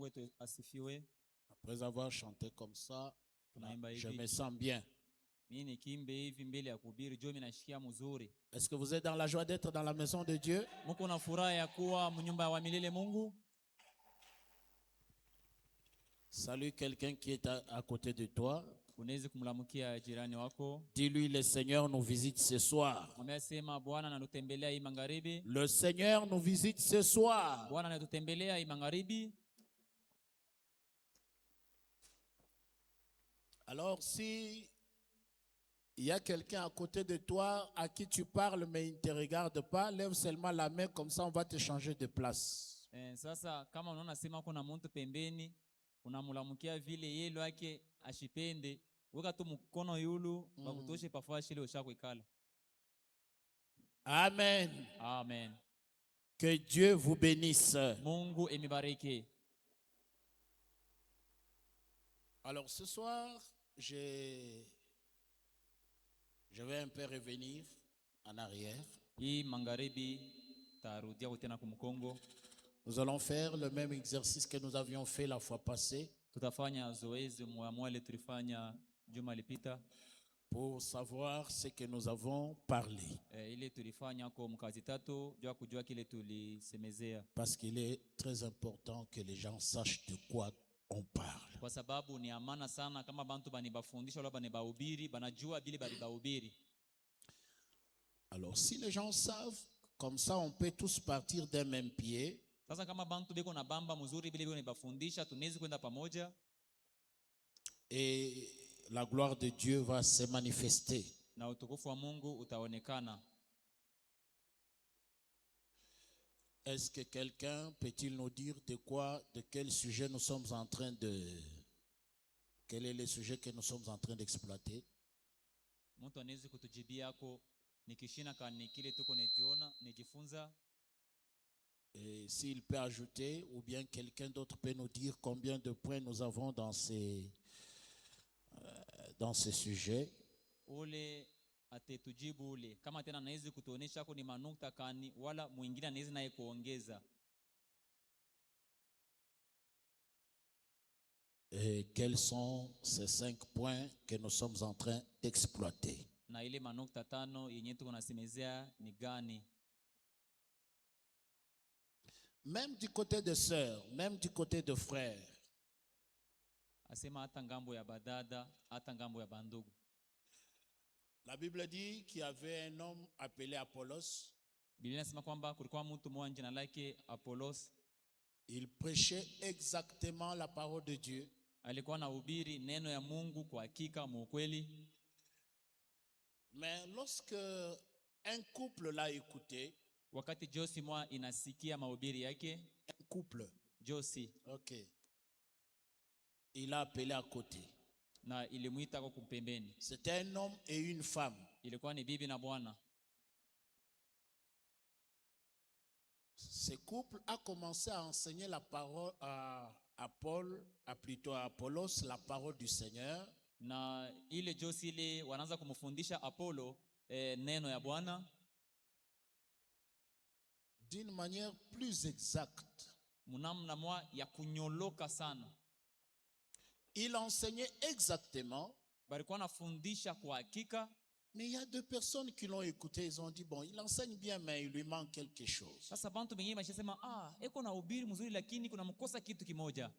Mungu wetu asifiwe. Après avoir chanté comme ça, Tunaimba je hivi. me sens bien. Mimi nikimbe hivi mbele ya kuhubiri, jo mimi nashikia mzuri. Est-ce que vous êtes dans la joie d'être dans la maison de Dieu? Mko na furaha ya kuwa mnyumba wa milele Mungu? Salue quelqu'un qui est à côté de toi. Unaweza kumlamukia jirani wako. Dis-lui, le Seigneur nous visite ce soir. Mwambie sema Bwana anatutembelea hii magharibi. Le Seigneur nous visite ce soir. Bwana anatutembelea hii magharibi. Alors si il y a quelqu'un à côté de toi à qui tu parles mais il ne te regarde pas, lève seulement la main, comme ça on va te changer de place. Sasa kama unaona sema kuna mtu pembeni, unamlamukia vile yeye yake ashipende, weka tu mkono yulu bakutoshe pafashi ile ushako ikala. Amen. Amen. Que Dieu vous bénisse. Mungu emibariki. Alors ce soir, je vais un peu revenir en arrière. Hii magharibi tarudia kutena kumkongo. Nous allons faire le même exercice que nous avions fait la fois passée. Tutafanya zoezi mwamwale tulifanya juma lipita. Pour savoir ce que nous avons parlé. Ile tulifanya kwa mkazi tatu jua kujua kile tulisemezea. Parce qu'il est très important que les gens sachent de quoi on parle. Kwa sababu ni amana sana kama bantu banibafundisha wala banibahubiri banajua bile balibahubiri. Alors si les gens savent, comme ça on peut tous partir d'un même pied. Sasa kama bantu beko na bamba mzuri bile beko nibafundisha tunaweza kwenda pamoja. Et la gloire de Dieu va se manifester. Na utukufu wa Mungu utaonekana. Est-ce que quelqu'un peut-il nous dire de quel sujet nous sommes en train de... Quel est le sujet que nous sommes en train d'exploiter? Mtu anaweza kutujibia yako nikishina kani kile tuko nejiona nejifunza. Et s'il peut ajouter, ou bien quelqu'un d'autre peut nous dire combien de points nous avons dans ces sujets. Ule atetujibu ule kama tena anaweza kutuonesha yako ni manukta kani wala mwingine anaweza naye kuongeza. Et quels sont ces 5 points que nous sommes en train d'exploiter? Na ile manukta tano yenye tuko nasemezea ni gani? Même du côté de sœurs, même du côté de frères. Asema hata ngambo ya badada, hata ngambo ya bandugu. La Bible dit qu'il y avait un homme appelé Apollos. Biblia inasema kwamba kulikuwa mtu mmoja jina lake Apollos. Il prêchait exactement la parole de Dieu. Alikuwa anahubiri neno ya Mungu kwa hakika muukweli. Mais lorsque un couple l'a écouté, wakati Josi mwa inasikia mahubiri yake, un couple, Josi, OK, il a appelé à côté. Na ilimuita kwa kumpembeni. C'était un homme et une femme. Ilikuwa ni bibi na bwana. Ce couple a commencé à enseigner la parole à Apollos, la parole du Seigneur. Na ile Josi ile wanaanza kumfundisha Apollo neno ya Bwana d'une manière plus exacte. Munamna mwa ya kunyoloka sana. Il enseignait exactement. Balikuwa nafundisha kwa hakika. Mais il y a 2 personnes qui l'ont écouté, ils ont dit bon, il enseigne bien mais il lui manque quelque chose. Sasa bantu bengine bashasema eko na hubiri mzuri lakini kuna mkosa kitu kimoja.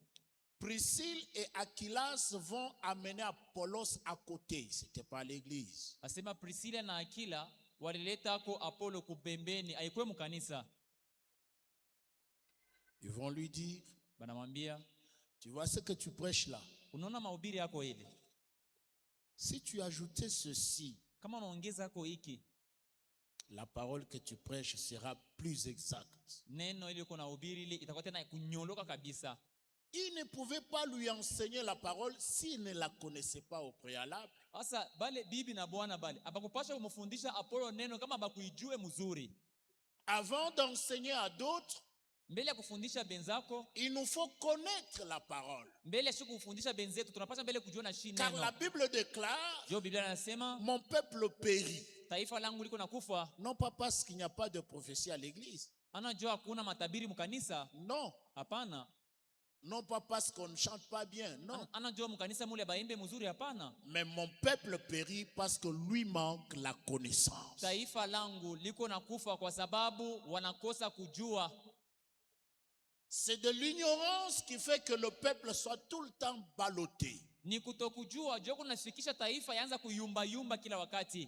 Priscille et Aquilas vont amener Apollos à côté, c'était pas l'église. Asema Priscilla na Aquila walileta ko Apollo kupembeni, haikuwa mkanisa. Ils vont lui dire, banamwambia, tu vois ce que tu prêches là? Unaona mahubiri yako ile? Si tu ajoutais ceci, kama unaongeza yako hiki, la parole que tu prêches sera plus exacte. Neno ile uko na hubiri ile itakuwa tena kunyoloka kabisa. Il ne pouvait pas lui enseigner la parole s'il ne la connaissait pas au préalable. Asa bale bibi na bwana bale abakupasha kumfundisha Apollo neno kama bakuijue mzuri. Avant d'enseigner à d'autres, mbele ya kufundisha benzako, il nous faut connaître la parole. Mbele ya kufundisha benzetu tunapaswa mbele kujua na shi neno. Car la Bible déclare, jo Biblia inasema, mon peuple périt. Taifa langu liko nakufa. Non pas parce qu'il n'y a pas de prophétie à l'église. Anajua hakuna matabiri mkanisa. Non. Hapana. Non pas parce qu'on ne chante pas bien, non. Anajua mkanisa mule baimbe mzuri, hapana. Mais mon peuple périt parce que lui manque la connaissance. Taifa langu liko na kufa kwa sababu wanakosa kujua. C'est de l'ignorance qui fait que le peuple soit tout le temps ballotté. Ni kutokujua, joko nafikisha taifa yaanza kuyumba yumba kila wakati.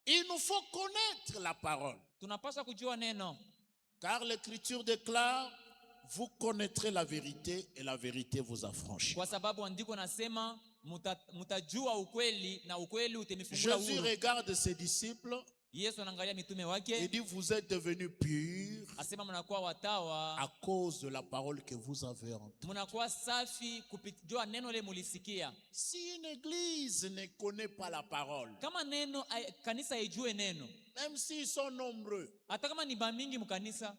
Il nous faut connaître la parole. Tunapaswa kujua neno. Car l'écriture déclare, vous connaîtrez la vérité et la vérité vous affranchira. Kwa sababu andiko nasema mutajua ukweli na ukweli utemifungula Jésus huru. regarde ses disciples. Yesu anaangalia mitume Il wake. dit, vous êtes devenus purs Asema mnakuwa watawa, à cause de la parole que vous avez entendue. mnakuwa safi kupitia neno le mulisikia. Si une église ne connaît pas la parole, Kama neno kanisa ijue neno, même s'ils sont nombreux, hata kama ni bamingi mkanisa,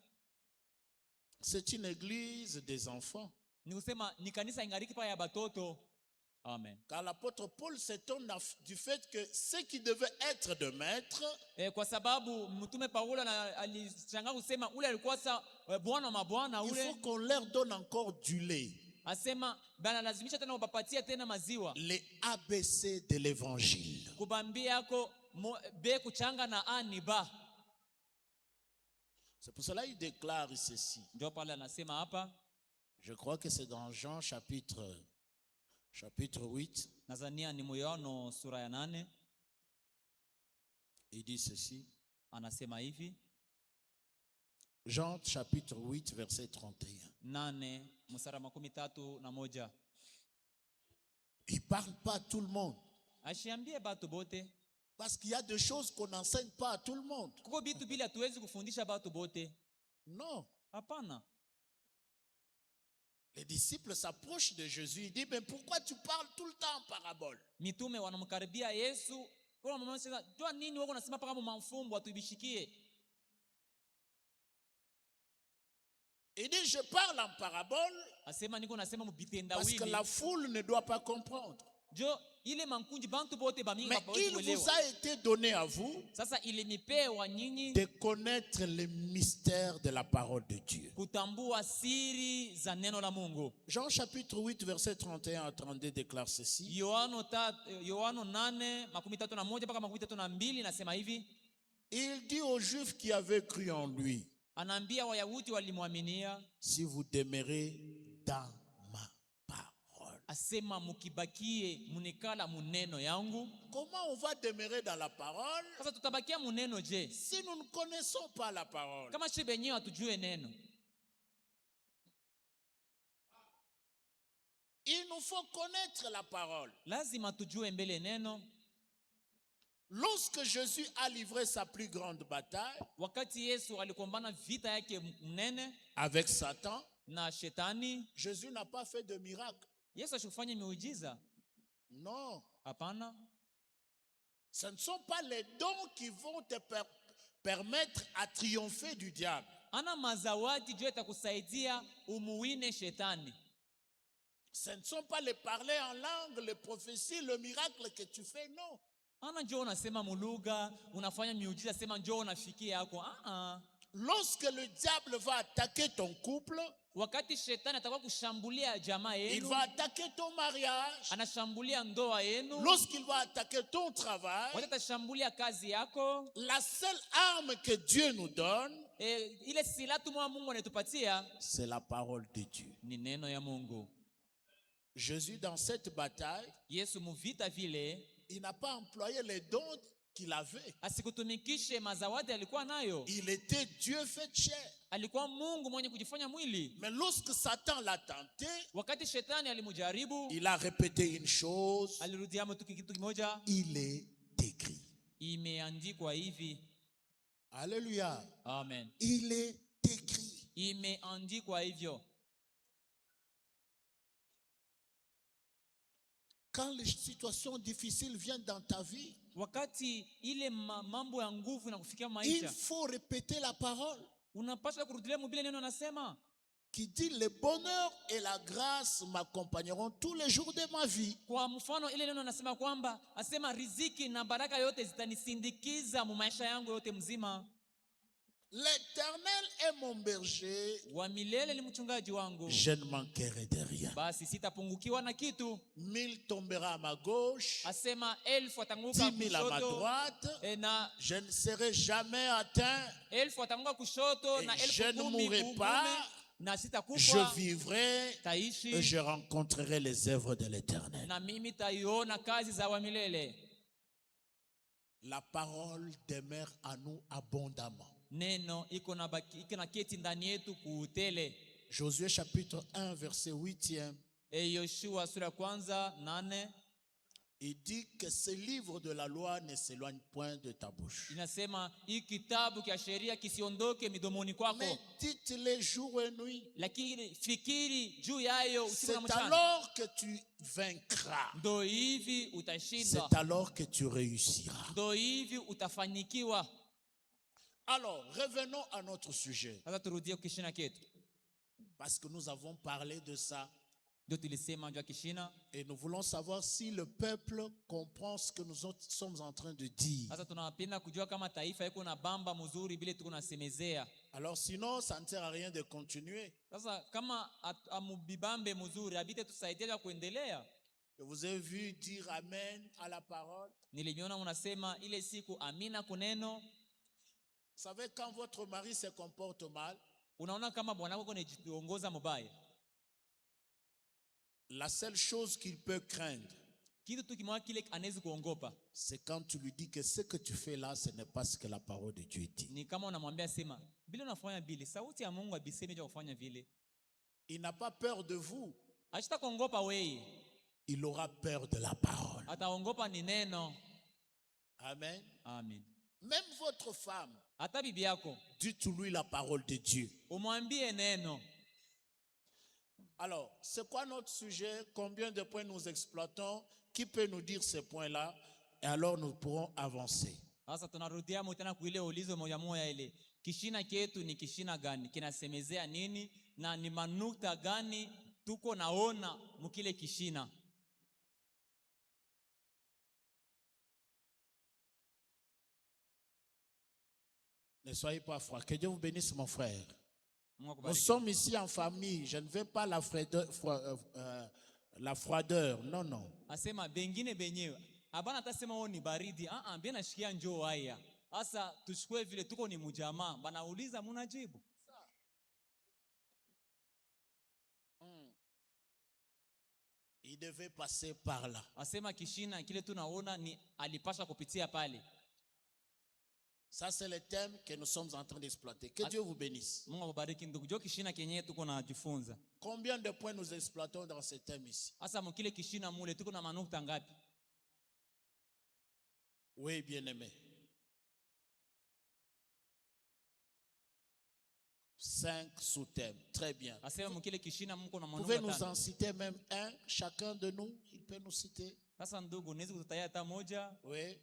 c'est une église des enfants. ni kusema ni kanisa ingariki pa ya batoto. Amen. Car l'apôtre Paul s'étonne du fait que ceux qui devaient être de maîtres Kwa sababu mtume Paulo alishangaa kusema ule alikuwa sa bwana mabwana il ule, faut qu'on leur donne encore du lait. asema bana lazimisha tena upapatia tena maziwa. Les ABC de l'évangile. Kubambia yako be kuchanga na ani ba. C'est pour cela qu'il déclare ceci. Ndio pale anasema hapa, Je crois que c'est dans Jean chapitre 8. Nazania ni Yohana sura ya 8. Il dit ceci. Anasema hivi, Jean chapitre 8 verset 31. 8 mstari 31. Il ne parle pas à tout le monde. Ashiambie batu bote. Parce qu'il y a des choses qu'on n'enseigne pas à tout le monde. Kuko bitu bila tuwezi kufundisha batu bote. Non. Hapana. Les disciples s'approchent de Jésus. Ils disent, mais pourquoi tu parles tout le temps en parabole? Mitume wanamkaribia Yesu. Kwa mama sasa, "Jua nini wewe unasema paka mafumbo atubishikie?" Il dit, je parle en parabole Asema niko nasema mbitenda parce que wili. la foule ne doit pas comprendre. Jo ile mankunji bantu bote bamingi Mais bapawezi il vous kuelewa. a été donné à vous Sasa ile mipewa nyinyi de connaître les mystères de la parole de Dieu. kutambua siri za neno la Mungu. Jean chapitre 8 verset 31 à 32 déclare ceci. Yohana 8 31 mpaka 32 nasema hivi. Il dit aux Juifs qui avaient cru en lui, Anaambia Wayahudi walimwaminia, si vous demeurez dans ma parole. asema mukibakie munekala muneno yangu. Comment on va demeurer dans la parole Sasa tutabakia muneno je? si nous ne connaissons pas la parole? Kama shi benyewe hatujue neno. Il nous faut connaître la parole. Lazima tujue mbele neno. Lorsque Jésus a livré sa plus grande bataille Wakati Yesu alikombana vita yake mnene avec Satan, na shetani, Jésus n'a pas fait de miracle. Yesu ashifanya miujiza. Non. Hapana. Ce ne sont pas les dons qui vont te permettre à triompher du diable. Ana mazawadi juu itakusaidia umuwine shetani. Ce ne sont pas les parler en langue, les prophéties, le miracle que tu fais, non. Ana njoo unasema muluga, unafanya miujiza, sema njoo unafikia yako. Lorsque le diable va attaquer ton couple, Wakati shetani atakuwa kushambulia jamaa il yenu, va attaquer ton mariage. anashambulia ndoa yenu, Lorsqu'il va attaquer ton travail, wakati atashambulia kazi yako, la seule arme que Dieu nous donne, ile silaha tu Mungu anatupatia c'est la parole de Dieu. ni neno ya Mungu. Jésus, dans cette bataille, Yesu muvita vile il n'a pas employé les dons qu'il avait. asikutumikishe mazawadi alikuwa nayo. Il était Dieu fait chair. Alikuwa Mungu mwenye kujifanya mwili. Mais lorsque Satan l'a tenté, Wakati shetani alimujaribu, il a répété une chose. alirudia kitu kimoja, Il est écrit. imeandikwa hivi. Alléluia. Amen. Il est écrit. Imeandikwa hivyo. Quand les situations difficiles viennent dans ta vie, Wakati ile mambo ya nguvu na kufikia il maisha, faut répéter la parole unapaswa kurudilia mbele neno nasema qui dit le bonheur et la grâce m'accompagneront tous les jours de ma vie. kwa mfano ile neno nasema kwamba asema riziki na baraka yote zitanisindikiza mu maisha yangu yote mzima. L'Éternel est mon berger, wa milele ni mchungaji wangu, je ne manquerai de rien. basi sitapungukiwa na kitu. 1000 tombera à ma gauche, Asema 1000 watanguka 10 000 à ma kushoto, droite, na je ne serai jamais atteint, 1000 watanguka kushoto, na et je 1000 ne mourrai pas, na je sitakufa, vivrai et taishi, je rencontrerai les œuvres de l'Éternel. na mimi taiona kazi za wa milele. La parole demeure à nous abondamment. Neno iko na keti ndani yetu kuutele. Josué chapitre 1 verset 8e. Yoshua sura kwanza 8 il dit que ce livre de la loi ne s'éloigne point de ta bouche. inasema hii kitabu kia sheria kisiondoke midomoni kwako, médite-les jour et nuit. lakini fikiri juu yayo usiku na C'est mchana. alors que tu vaincras. Ndo hivi utashinda, C'est alors que tu réussiras. ndo hivi utafanikiwa. Alors, revenons à notre sujet. Sasa turudie kishina ketu, Parce que nous avons parlé de ça. ndio tulisema juu ya kishina. Et nous voulons savoir si le peuple comprend ce que nous sommes en train de dire. Sasa tunapenda kujua kama taifa iko na bamba mzuri bila tuko nasemezea. Alors sinon, ça ne sert à rien de continuer. Sasa kama amubibambe mzuri abite tusaidia kuendelea. Je vous ai vu dire amen à la parole. Niliona unasema ile siku amina kuneno. Vous savez, quand votre mari se comporte mal, unaona kama bwana wako anajiongoza mbaya, la seule chose qu'il peut craindre, kitu tu kimoja kile anaweza kuongopa, c'est quand tu lui dis que ce que tu fais là, ce n'est pas ce que la parole de Dieu dit. ni kama unamwambia sema bila unafanya vile, sauti ya Mungu abiseme je kufanya vile. Il n'a pas peur de vous. Hata kuongopa wewe, il aura peur de la parole. Ataongopa ni neno. Amen. Amen. Même votre femme, hata bibi yako, dites-lui la parole de Dieu. Umwambie neno. Alors, c'est quoi notre sujet? Combien de points nous exploitons? Qui peut nous dire ces points-là? Et alors nous pourrons avancer. Sasa tunarudia tena kuile ulizo moja moja ile. Kishina ketu ni kishina gani? Kinasemezea nini? Na ni manukta gani tuko naona mukile kishina? Ne soyez pas froid. Que Dieu vous bénisse, mon frère. Nous sommes ici en famille. Je ne veux pas la froideur. Non, non. Asema bengine benyewe. Abana atasema wao ni baridi. Mbona nashikia njoo haya. Asa tuchukue vile tuko ni mjamaa. Banauliza mnajibu. Il devait passer par là. Asema kishina kile tunaona ni alipasha kupitia pale. Ça, c'est le thème que nous sommes en train d'exploiter. Que Dieu vous bénisse. Combien de points nous exploitons dans ce thème ici? Oui, bien-aimé. 5 sous-thèmes. Très bien. Vous pouvez nous en citer même un, chacun de nous, il peut nous citer. Oui.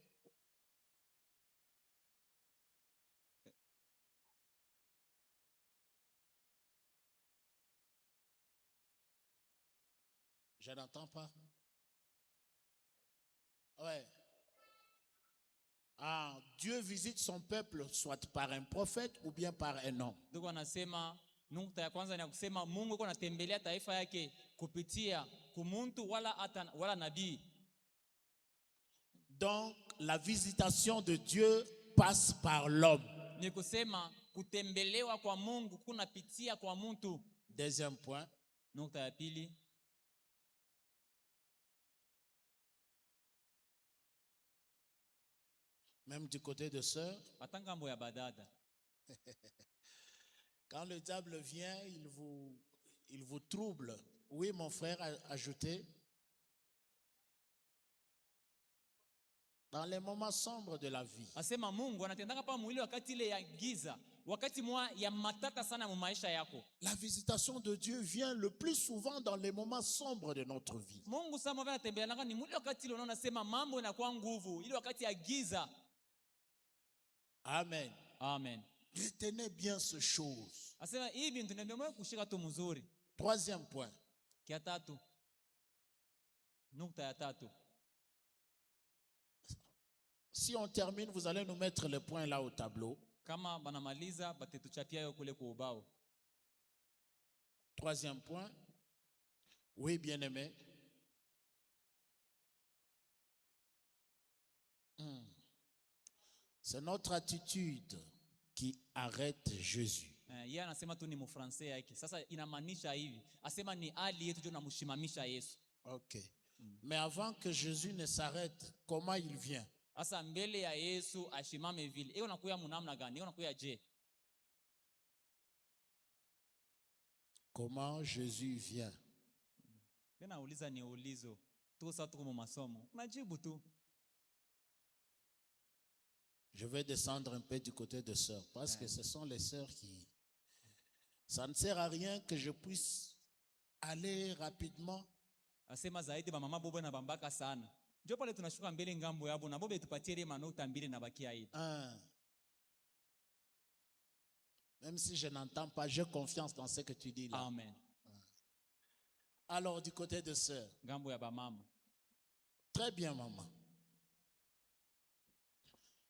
Je n'entends pas. Ouais. Dieu visite son peuple soit par un prophète ou bien par un homme. Nukta ya kwanza ni kusema Mungu yuko anatembelea taifa yake kupitia kumuntu wala nabii. Donc la visitation de Dieu passe par l'homme. Ni kusema kutembelewa kwa Mungu kunapitia kwa muntu. Deuxième point. Nukta ya pili. Même du côté de sœur. Quand le diable vient, il vous trouble. Oui, mon frère a ajouté. Dans les moments sombres de la vie. La visitation de Dieu vient le plus souvent dans les moments sombres de notre vie. Amen. Amen. Retenez bien ces choses. Troisième point. Si on termine, vous allez nous mettre les points là au tableau. Kama banamaliza batetuchapia yo kule kwa ubao. Troisième point. Oui, bien-aimé. C'est notre attitude qui arrête Jésus. Yeye anasema tu ni mfrancais yake. Sasa inamaanisha hivi. Asema ni hali yetu ndio namshimamisha Yesu. Ok. Mais avant que Jésus ne s'arrête, comment il vient? Sasa mbele ya Yesu ashimame vile. Yeye unakuya munamna gani? Yeye unakuya je? Comment Jésus vient? Tena uliza ni ulizo. Tuko sasa tuko mu masomo. Majibu tu. Je vais descendre un peu du côté des sœurs parce que ce sont les sœurs qui... Ça ne sert à rien que je puisse aller rapidement. Asema zaidi ba mama bobo na bambaka sana. Ndio pale tunashuka mbele ngambo yabo na bobe tupatie ile manota mbili na bakia hivi. Même si je n'entends pas, j'ai confiance dans ce que tu dis là. Amen. Alors du côté des sœurs. Ngambo ya ba mama. Très bien, maman.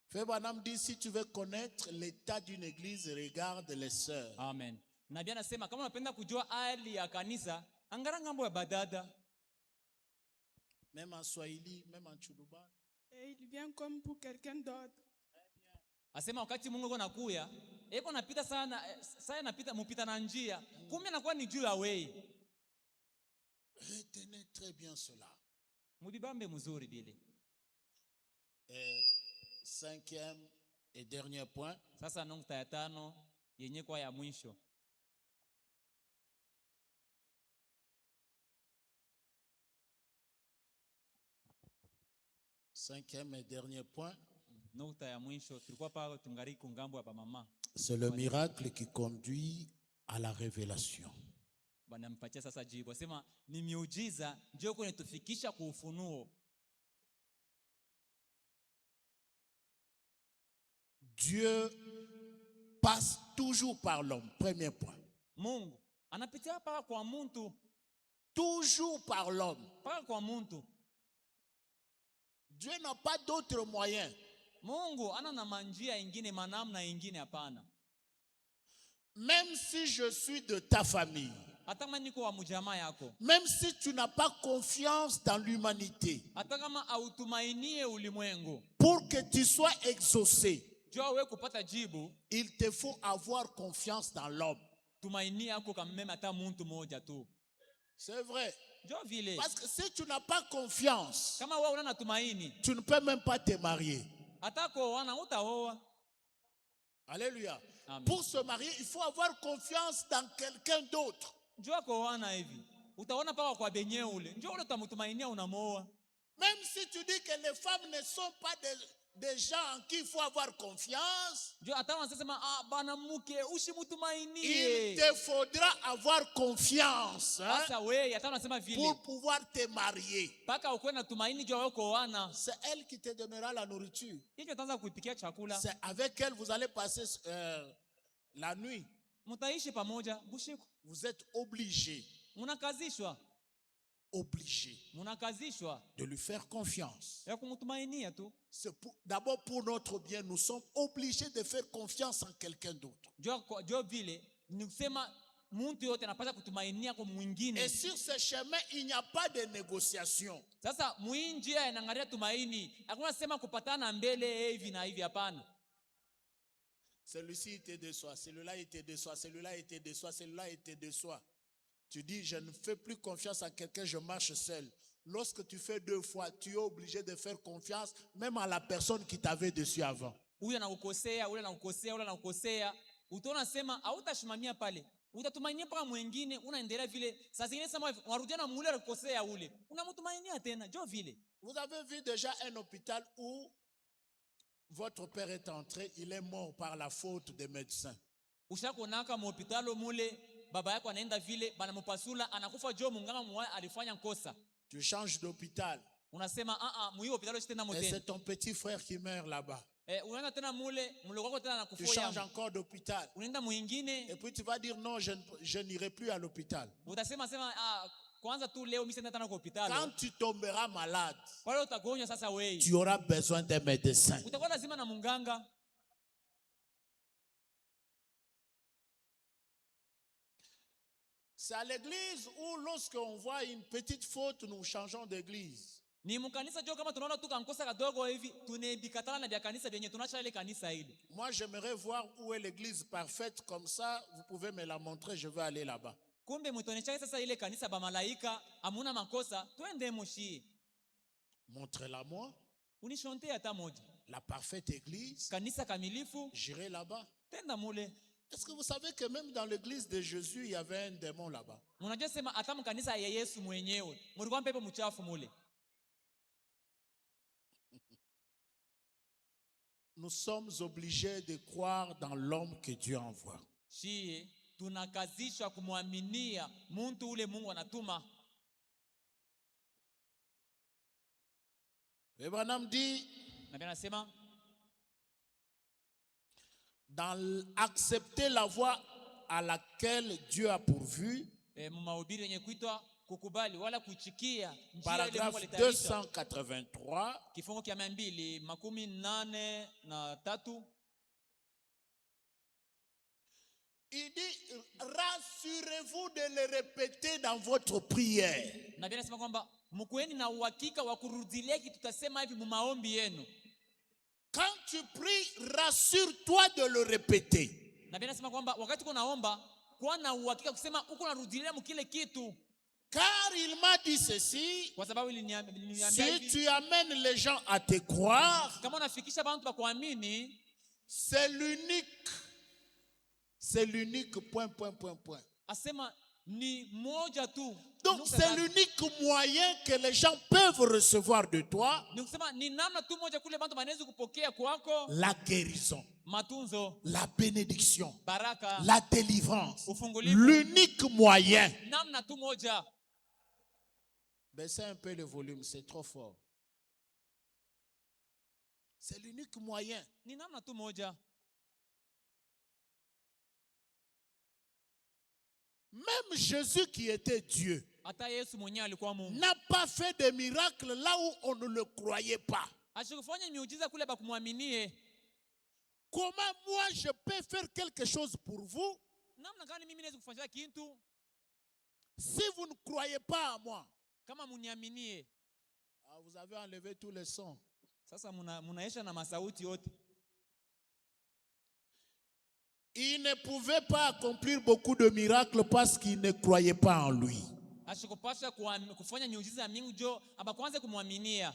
Fébranam dit, si tu veux connaître l'état d'une église, regarde les sœurs. Amen. Na bien nasema kama unapenda kujua hali ya kanisa, angara ngambo ya badada. Même en Swahili, même en Chuluba. Et il vient comme pour quelqu'un d'autre. Asema wakati Mungu yuko nakuya, yuko napita sana, saya napita mupita na njia, kumbe anakuwa ni juu ya wewe. Retenez très bien cela. Mudibambe mzuri bile. Cinquième et dernier point. Sasa nukta ya tano yenye kwa ya mwisho. Cinquième et dernier point. Nukta ya mwisho tulikuwa pa tungali kungambo ya mama. C'est le miracle qui conduit à la révélation. Banampatia sasa jibu. Asema ni miujiza ndio kunetufikisha kwa ufunuo. Dieu passe toujours par l'homme. Premier point. Mungu anapitia paka kwa muntu. Toujours par l'homme. Paka kwa muntu. Dieu n'a pas d'autre moyen. Mungu ana na manjia ingine manamna ingine hapana. Même si je suis de ta famille. Hata kama niko wa mjamaa yako. Même si tu n'as pas confiance dans l'humanité. Hata kama hautumainie ulimwengu. Pour que tu sois exaucé. Wewe kupata jibu, il te faut avoir confiance dans l'homme. Tumaini yako kama mema hata muntu moja tu. C'est vrai. Vile. Parce que si tu n'as pas confiance, kama wewe una tumaini, tu ne peux même pas te marier. Hata kuoana utaoa. Alléluia. Amen. Pour se marier, il faut avoir confiance dans quelqu'un d'autre. Njoo kuoana hivi. Utaona paka kwa benye ule. Njoo ule utamtumainia unamoa. Même si tu dis que les femmes ne sont pas des gens en qui il faut avoir confiance, il te faudra avoir confiance pour pouvoir te marier. C'est elle qui te donnera la nourriture. C'est avec elle vous allez passer la nuit. Vous êtes obligés de lui faire confiance. C'est d'abord pour notre bien, nous sommes obligés de faire confiance en quelqu'un d'autre. Et sur ce chemin, il n'y a pas de négociation. Celui-ci était de soi, celui-là était de soi, celui-là était de soi, celui-là était de soi. Tu dis, je ne fais plus confiance à quelqu'un, je marche seul. Lorsque tu fais deux fois, tu es obligé de faire confiance même à la personne qui t'avait dessus avant. Utatumainia paka mwingine unaendelea vile saa zingine sema warudiana mule alikosea ule unamtumainia tena jo vile. Vous avez vu déjà un hôpital où votre père est entré, il est mort par la faute des médecins. Ushakonaka mu hospitalo mule baba yako anaenda vile banamupasula anakufa jo munganga mwa alifanya kosa. Tu changes d'hôpital. Unasema mu hiyo hospitalo tena motena. Et c'est ton petit frère qui meurt là-bas. Unaenda tena mule mloko tena anakufa. Tu changes encore d'hôpital. Unaenda mwingine. Et puis tu vas dire non, je n'irai plus à l'hôpital. Utasema kwanza tu leo mimi sina tena kwa hospitali. Quand tu tomberas malade, wale utagonjwa sasa wewe. Tu auras besoin d'un médecin. Utakuwa lazima na munganga. C'est à l'église où lorsqu'on voit une petite faute, nous changeons d'église. Ni mkanisa jo kama tunaona tu kankosa kadogo hivi tunebikatana na vya kanisa vyenye tunaacha ile kanisa ile. Moi, j'aimerais voir où est l'église parfaite. Comme ça, vous pouvez me la montrer. Je vais aller là-bas. Kumbe mtuonyesha sasa ile kanisa ba malaika hamuna makosa, twende moshi. Montrez-la moi. Unishonte hata moja. La parfaite église. Kanisa kamilifu, J'irai là-bas. tenda mule. Est-ce que vous savez que même dans l'église de Jésus, il y avait un démon là-bas? Unajua sema hata mkanisa ya Yesu mwenyewe, mulikuwa pepo mchafu mule. Nous sommes obligés de croire dans l'homme que Dieu envoie. Shie tunakazishwa kumwaminia muntu ule Mungu anatuma. Et Branham dit, Na bien anasema dans accepter la voie à laquelle Dieu a pourvu, mahubiri yenye kuitwa kukubali wala kuchikia njia ile Mungu paragraphe alitayarisha. 283, Kifungo kia 283. il dit, rassurez-vous de le répéter dans votre prière. Na bien anasema kwamba mkueni na uhakika wa kurudilia kitu tutasema hivi mu maombi yenu. Quand tu pries, rassure-toi de le répéter. Na bien anasema kwamba wakati uko naomba kuwa na uhakika kusema uko narudilia mkile kitu. Car il m'a dit ceci, Kwa sababu iliniambia si hivi, tu amènes les gens à te croire, kama unafikisha bantu ba kuamini, c'est l'unique point. asema ni moja tu. Donc Nukta c'est tatu. l'unique moyen que les gens peuvent recevoir de toi, Ni kusema ni namna tu moja kule bantu banaweza kupokea kwako la guérison, matunzo, la bénédiction, baraka, la délivrance. ufungulivu. L'unique moyen. Namna tu moja. Baissez un peu le volume, c'est trop fort. C'est l'unique moyen. Ni namna tu moja. Même Jésus qui était Dieu Hata Yesu mwenyewe alikuwa Mungu. n'a pas fait de miracles là où on ne le croyait pas. Ashikufanya miujiza kule ba kumwaminie. Comment moi je peux faire quelque chose pour vous Namna gani mimi naweza kufanya kitu si vous ne croyez pas à moi? kama muniaminie? Ah, vous avez enlevé tous les sons. Sasa munaisha na masauti yote. Il ne pouvait pas accomplir beaucoup de miracles parce qu'il ne croyait pas en lui. Ashikupasha kufanya miujiza mingi jo abakwanza kumwaminia.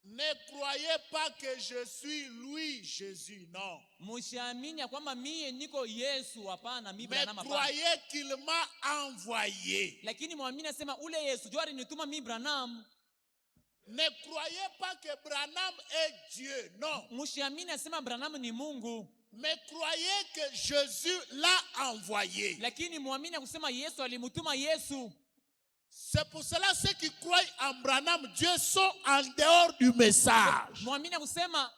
Ne croyez pas que je suis lui, Jésus, non. Mushiamini ya kwamba mie niko Yesu, hapana, mimi Mais Branham hapana. croyez qu'il m'a envoyé. Lakini muamini asema ule Yesu jo alinituma mimi Branham. Ne croyez pas que Branham est Dieu, non. Mushiamini asema Branham ni Mungu. Mais croyez que Jésus l'a envoyé. Lakini muamini kusema Yesu alimutuma Yesu. C'est pour cela ceux qui croient en Branham, Dieu sont en dehors du message. Muamini kusema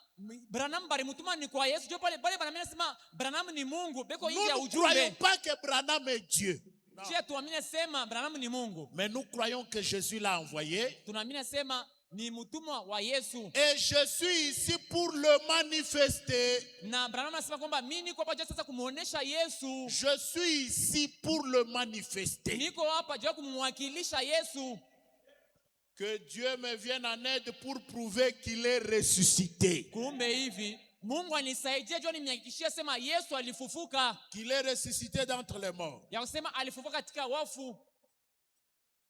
Branham balimutuma ni kwa Yesu jo pale Branham anasema Branham ni Mungu beko Nous nje ya ne croyons ujumbe. pas que Branham est Dieu. Je tuamini sema Branham ni Mungu. Mais nous croyons que Jésus l'a envoyé. Tunaamini sema ni mtumwa wa Yesu. Et je suis ici pour le manifester. Na Branham anasema kwamba mimi niko hapa sasa kumuonesha Yesu. Je suis ici pour le manifester. Niko hapa je kumwakilisha Yesu. Que Dieu me vienne en aide pour prouver qu'il est ressuscité. Kumbe hivi Mungu anisaidie je nimhakikishie sema Yesu alifufuka. Qu'il est ressuscité d'entre les morts. Ya kusema alifufuka katika wafu.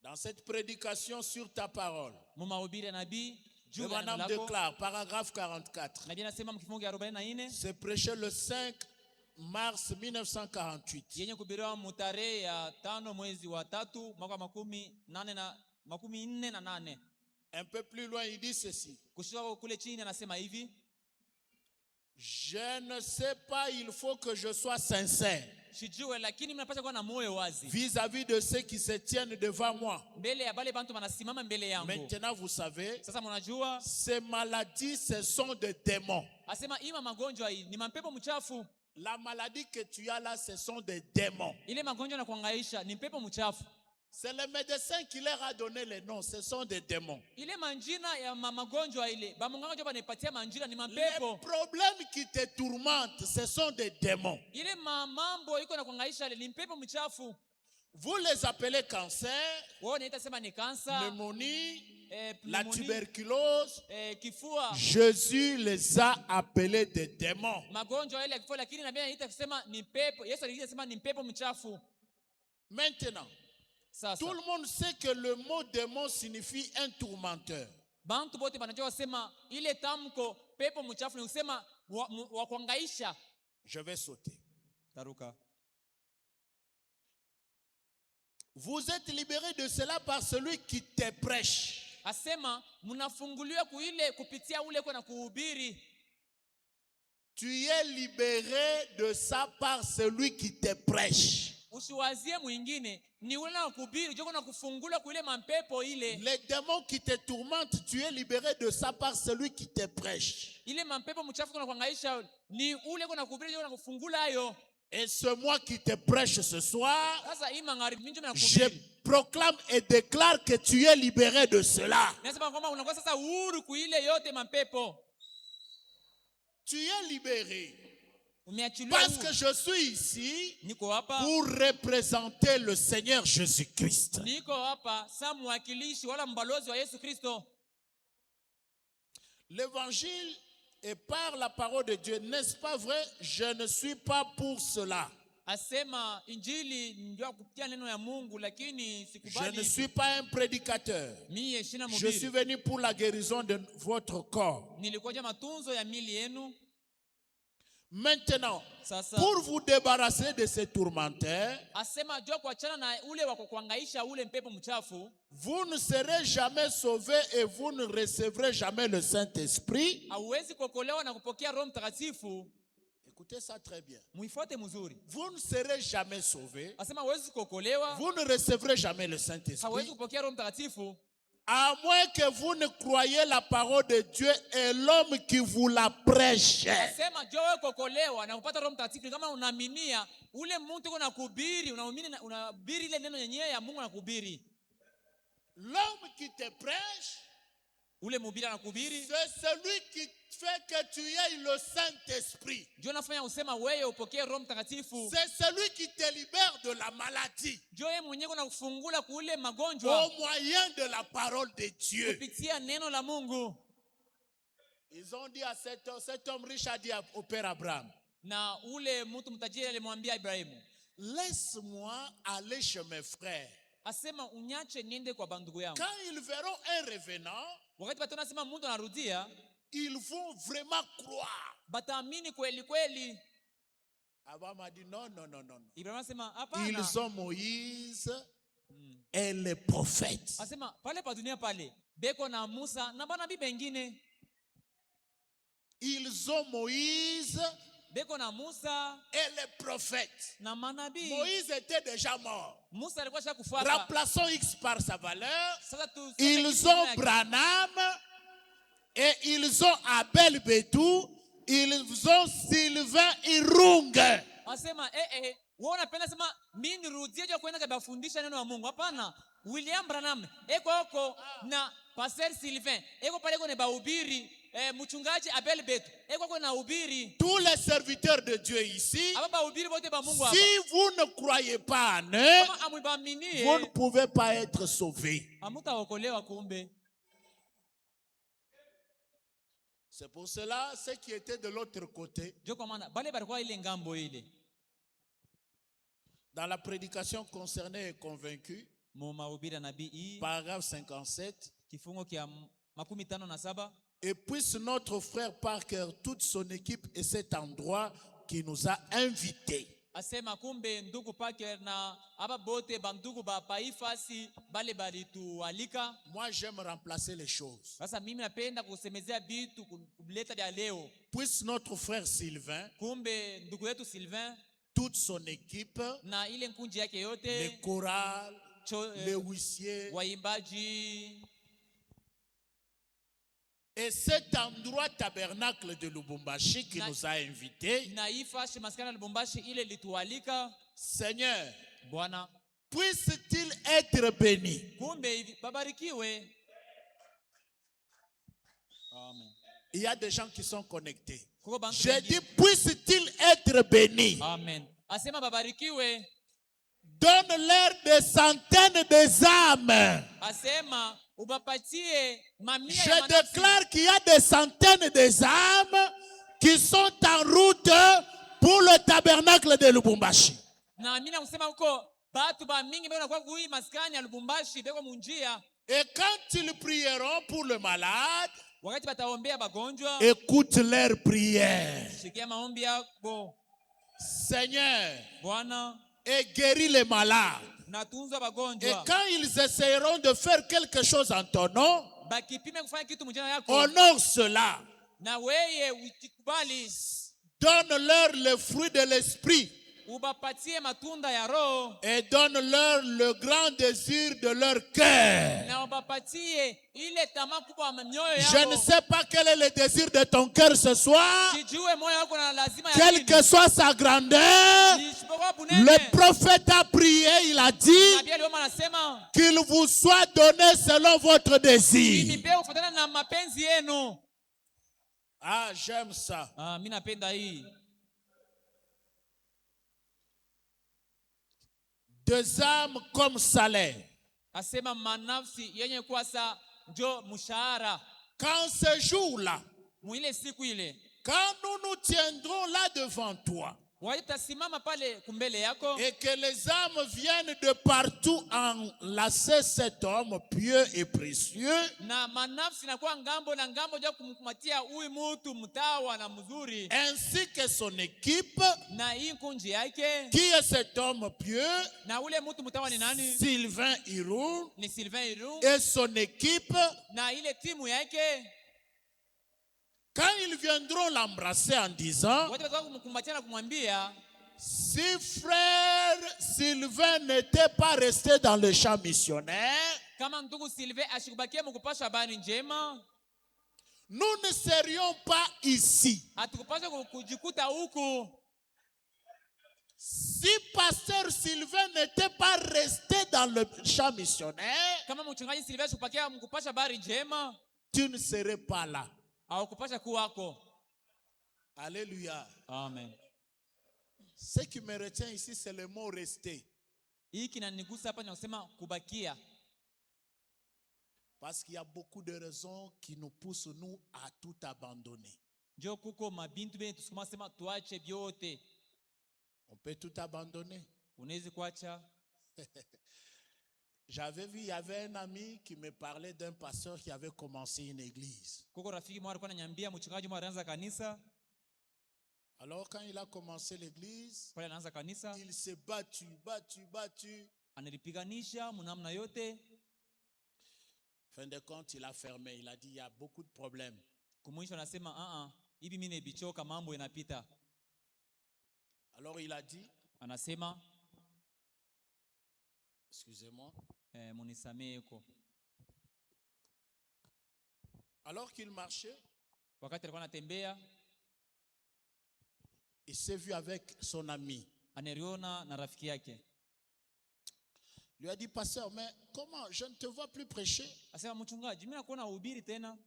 Dans cette prédication sur ta parole, Mumahubiri nabii juu ya Branham neno lako. déclare, paragraphe 44. Nabii anasema mkifungu ya 44 C'est prêché le 5 mars 1948. yenye kuhubiriwa mutarehe ya 5 mwezi wa 3 mwaka 1848. Un peu plus loin, il dit ceci. Kushoka kule chini anasema hivi, Je ne sais pas, il faut que je sois sincère sijue lakini mnapaswa kuwa na moyo wazi vis-à-vis de ceux qui se tiennent devant moi. mbele ya bale bantu wanasimama mbele yangu. Maintenant, vous savez, Sasa mnajua ces maladies, ce sont des démons. asema ima magonjwa hii ni mapepo mchafu. La maladie que tu as là, ce sont des démons. Ile magonjwa na kuhangaisha ni pepo mchafu. C'est le médecin qui leur a donné les noms, ce sont des démons. Ile manjina ya magonjwa ile ba munganga jo banipatia manjina ni Les mapepo. problèmes qui te tourmentent, ce sont des démons. Ile mambo iko na kuhangaisha ile ni pepo mchafu. Vous les appelez cancer, Wao naita sema ni kansa, pneumonie, la pneumonie, tuberculose. kifua, Jésus les a appelés des démons. magonjwa ile ya kifua, lakini nabii anaita kusema ni pepo. Yesu aliita sema ni pepo mchafu. Maintenant, Sasa tout le monde sait que le mot démon signifie un tourmenteur. bantu bote banajua kusema ile tamko pepo mchafu ni kusema wa kuhangaisha. Je vais sauter. Taruka. Vous êtes libérés de cela par celui qui te prêche. Asema mnafunguliwa kuile kupitia ule kwa na kuhubiri. Tu es libéré de ça par celui qui te prêche. Usiwazie mwingine, ni ule na kuhubiri, joko na kufungula kuile mampepo ile. Les démons qui te tourmentent, tu es libéré de ça par celui qui te prêche. Ile mampepo mchafu kuna kuhangaisha, ni ule kwa na kuhubiri, joko na kufungula hayo. Et c'est moi qui te prêche ce soir. Sasa hii magharibi minjo na Je kuhubiri. proclame et déclare que tu es libéré de cela. Nasema kwamba unakuwa sasa huru kuile yote mampepo. Tu es libéré. Umeachiliwa Parce huru. que je suis ici Niko hapa. pour représenter le Seigneur Jésus-Christ. Niko hapa sa mwakilishi wala mbalozi wa Yesu Kristo. L'évangile est par la parole de Dieu. N'est-ce pas vrai? Je ne suis pas pour cela. Asema injili ndio kupitia neno ya Mungu, lakini Je sikubali. ne suis pas un prédicateur. Mie shina Je suis mhubiri. venu pour la guérison de votre corps. Nilikuja matunzo ya mili yenu. Maintenant, Sasa pour vous débarrasser de ces tourmenteurs, asema jua kuachana na ule wa kuhangaisha ule mpepo mchafu. vous ne serez jamais sauvés et vous ne recevrez jamais le Saint-Esprit. Hauwezi kuokolewa na kupokea Roho Mtakatifu. Écoutez ça très bien. Muifuate mzuri. Vous ne serez jamais sauvés. Asema hauwezi kuokolewa, Vous ne recevrez jamais le hauwezi Saint-Esprit. kupokea Roho Mtakatifu À moins que vous ne croyiez la parole de Dieu et l'homme qui vous la prêche. asema jua wewe kuokolewa na kupata Roho Mtakatifu kama unaaminia ule mtu uko na kuhubiri, unahubiri ile neno yenyewe ya Mungu na kuhubiri. L'homme qui te prêche, Ule mhubiri anakuhubiri, c'est celui qui fait que tu aies le Saint-Esprit. ndio nafanya usema wewe upokee Roho Mtakatifu. C'est celui qui te libère de la maladie Ndio yeye mwenyewe anakufungula kule magonjwa au moyen de la parole de Dieu. kupitia neno la Mungu. Ils ont dit à cet homme riche a dit au père Abraham, Na ule mtu mtajiri alimwambia Ibrahimu, laisse-moi aller chez mes frères. asema unyache niende kwa bandugu yangu. Quand ils verront un revenant, Wakati watu wanasema mtu anarudia, ils vont vraiment croire. bataamini kweli kweli. Abraham a dit non, non, non, non. Ibrahimu asema hapana. Ils ont Moïse et les prophètes. Asema pale pa dunia pale beko na Musa na manabii bengine. Ils ont Moïse Beko na Musa et les prophètes. na manabii. Moïse était déjà mort. Musa alikuwa shakufuata. Remplaçons X par sa valeur. Sasa tu Ils ont Branham et ils ont Abel Bétou. Ils ont Sylvain Irunga. asema wewe unapenda sema mimi nirudie je kwenda kabafundisha neno la Mungu? Hapana. William Branham eko na Pastor Sylvain eko pale kwenye bahubiri, mchungaji Abel Betu eko kwenye hubiri. Tous les serviteurs de Dieu ici, Aba bahubiri bote ba Mungu hapa. si vous ne croyez pas en eux, Kama amwibaminie, vous ne pouvez pas être sauvés. hamtaokolewa kumbe. C'est pour cela, ceux qui étaient de l'autre côté, Jo kwa maana bale balikuwa ile ngambo ile. dans la prédication concernée et convaincue, Mu mahubiri ya nabii hii paragraphe 57, kifungo kia 57. et puisse notre frère Parker, toute son équipe et cet endroit qui nous a invités, Asema kumbe ndugu Parker na aba bote bandugu ba paifasi bale balitualika. moi j'aime remplacer les choses. Sasa mimi napenda kusemezea vitu kuleta vya leo. Puisse notre frère Sylvain, Kumbe ndugu yetu Sylvain toute son équipe, na ile nkunji yake les yote, chorales, les huissiers, waimbaji et cet endroit tabernacle de Lubumbashi qui nous a invités, na ifashi maskani Lubumbashi ile litualika. Seigneur, Bwana puisse-t-il être béni. kumbe hivi babarikiwe. Amen. Il y a des gens qui sont connectés. Kuko bantu J'ai wengi. dit, puisse-t-il être béni. Amen. Asema babarikiwe. Donne-leur des centaines des âmes. Asema ubapatie mamia ya Je manafsi. déclare qu'il y a des centaines des âmes qui sont en route pour le tabernacle de Lubumbashi. Na mimi nakusema huko batu ba mingi beko nakuwa kui maskani ya Lubumbashi beko munjia. Et quand ils prieront pour le malade, Wakati bataombea bagonjwa, écoute leurs prières. shikia maombi yako Seigneur, Bwana, et guéris les malades. natunza Et bagonjwa. quand ils essayeront de faire quelque chose en ton nom, Bakipime kufanya kitu mjana yako. honore cela. Na weye utikubali Donne-leur le fruit de l'esprit ubapatie matunda ya roho. et donne-leur le grand désir de leur cœur. Na ubapatie ile tamaa kubwa ya mioyo Je ne yao. sais pas quel est le désir de ton cœur ce soir, Sijue moyo wako na lazima ya quelle nini. que soit sa grandeur. Isipokuwa bunene. Le prophète a prié, il a dit Nabii aliomba anasema qu'il vous soit donné selon votre désir. nipewe kufuatana na mapenzi yenu. Ah, j'aime ça. Mimi napenda hii. Deux âmes comme salaire. Asema manafsi yenye kuwa sa njo mshahara. Quand ce jour-là, Mwile siku ile. quand nous nous tiendrons là devant toi, Watasimama pale kumbele yako. et que les âmes viennent de partout enlacer cet homme pieux et précieux, Na manafsi nakuwa ngambo na ngambo ja kumkumatia huyu mtu mtawa na mzuri. ainsi que son équipe, Na hii kunji yake. qui est cet homme pieux, Na ule mtu mtawa ni nani? Sylvain Hiroun, Ni Sylvain Hiroun. et son équipe, Na ile timu yake. quand ils viendront l'embrasser en disant, Wote watakuwa kumkumbatia na kumwambia si frère Sylvain n'était pas resté dans le champ missionnaire, kama ndugu Sylvain ashikubakia mkupasha habari njema, nous ne serions pas ici. hatukupasha kujikuta huku. Si pasteur Sylvain n'était pas resté dans le champ missionnaire, Kama mchungaji Sylvain ashikubakia mkupasha habari njema, tu ne serais pas là. au kupasha kuwako. Alléluia. Amen. Ce qui me retient ici, c'est le mot rester. Hii kinanigusa hapa na kusema kubakia. Parce qu'il y a beaucoup de raisons qui nous poussent, nous, à tout abandonner. Njo kuko mabintu bene tusukuma sema tuache vyote. On peut tout abandonner. Unaweza kuacha. J'avais vu, il y avait un ami qui me parlait d'un pasteur qui avait commencé une église. Kuko rafiki mwa alikuwa ananiambia mchungaji mwa anaanza kanisa. Alors quand il a commencé l'église, Pale anaanza kanisa, il s'est battu. analipiganisha mnamna yote. Fin de compte, il a fermé. Il a dit, il y a beaucoup de problèmes. Kumwisho anasema hivi mimi nimebichoka, mambo yanapita. Alors il a dit, Anasema excusez-moi. munisamee huko. Alors qu'il marchait, Wakati alikuwa anatembea, il s'est vu avec son ami. aneriona na rafiki yake. Il lui a dit, pasteur, mais comment? Je ne te vois plus prêcher. Asema mchungaji, mimi nakuona uhubiri tena.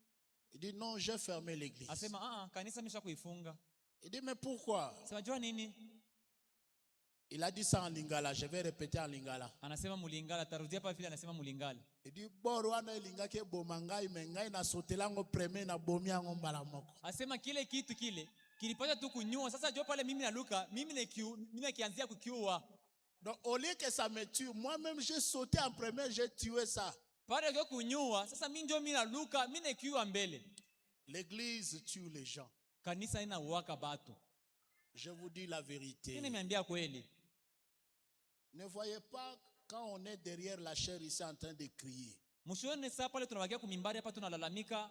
Il dit, non, j'ai fermé l'église. Asema kanisa nimesha kuifunga. Il dit, mais pourquoi? Asema jua nini? Il a dit ça en lingala. Je vais répéter en lingala. Anasema mulingala, tarudia hapa vile anasema mulingala. Il dit, borwana linga ke bomangai mengai na sotelango preme na bomiango mbalamoko. Asema kile kitu kile kilipata tu kunyua. Sasa jua pale mimi na Luka, mimi nakianzia kukiua. Donc au lieu que ça me tue, moi-même j'ai sauté en premier, j'ai tué ça. Pale kwa kunyua, sasa mimi ndio mimi na Luka, mimi nakiua mbele. L'église tue les gens. Kanisa ina uwaka batu. Je vous dis la vérité. Mimi nimeambia kweli. Ne voyez pas quand on est derrière la chair ici en train de crier. Mshione sasa pale tunabakia kumimbari hapa tunalalamika.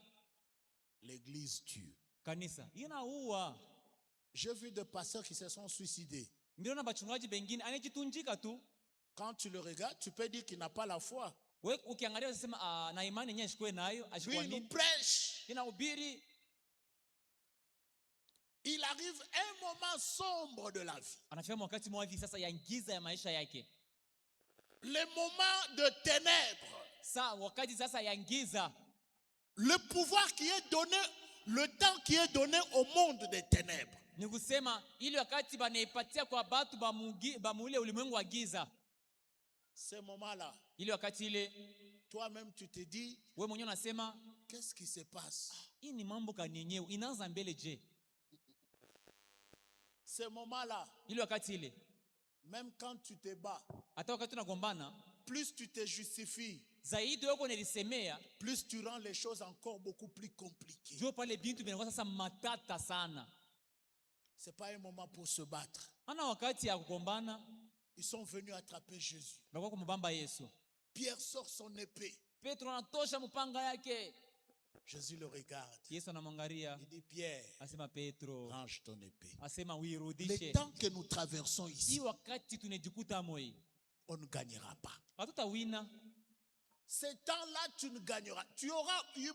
L'église tue. Kanisa inaua. J'ai vu des pasteurs qui se sont suicidés. Ndio na bachungaji bengine anajitunjika tu. Quand tu le regardes, tu peux dire qu'il n'a pas la foi. Wewe ukiangalia unasema na imani yenyewe ashikwe nayo, Puis ashikwa il nous nini? prêche. Inahubiri. Il arrive un moment sombre de la vie. Anafika wakati mwa hivi sasa ya giza ya maisha yake. Le moment de ténèbres. Sa wakati sasa ya giza. Le pouvoir qui est donné, le temps qui est donné au monde des ténèbres. Ni kusema ili wakati banaipatia kwa batu ba muile ulimwengu wa giza. Ces moments-là, Ile wakati ile toi-même tu te dis, wewe mwenyewe unasema qu'est-ce qui se passe? hii ni mambo gani yenyewe inaanza mbele je? Ces moments-là, Ile wakati ile même quand tu te bats, hata wakati unagombana plus tu te justifies, zaidi wewe unalisemea, plus tu rends les choses encore beaucoup plus compliquées. ndio pale bintu vinakuwa sasa matata sana. C'est pas un moment pour se battre. Ana wakati ya kugombana, Ils sont venus attraper Jésus. bako kumubamba Yesu. Pierre sort son épée. Petro anatosha mpanga yake. Jésus le regarde. Yesu anamwangalia, Il dit, Pierre, asema Petro, range ton épée. asema Le uirudishe. temps que nous traversons Hii ici, wakati tunajikuta moi, on ne gagnera pas. hatutawina. Ce temps-là, tu ne gagneras. Tu auras eu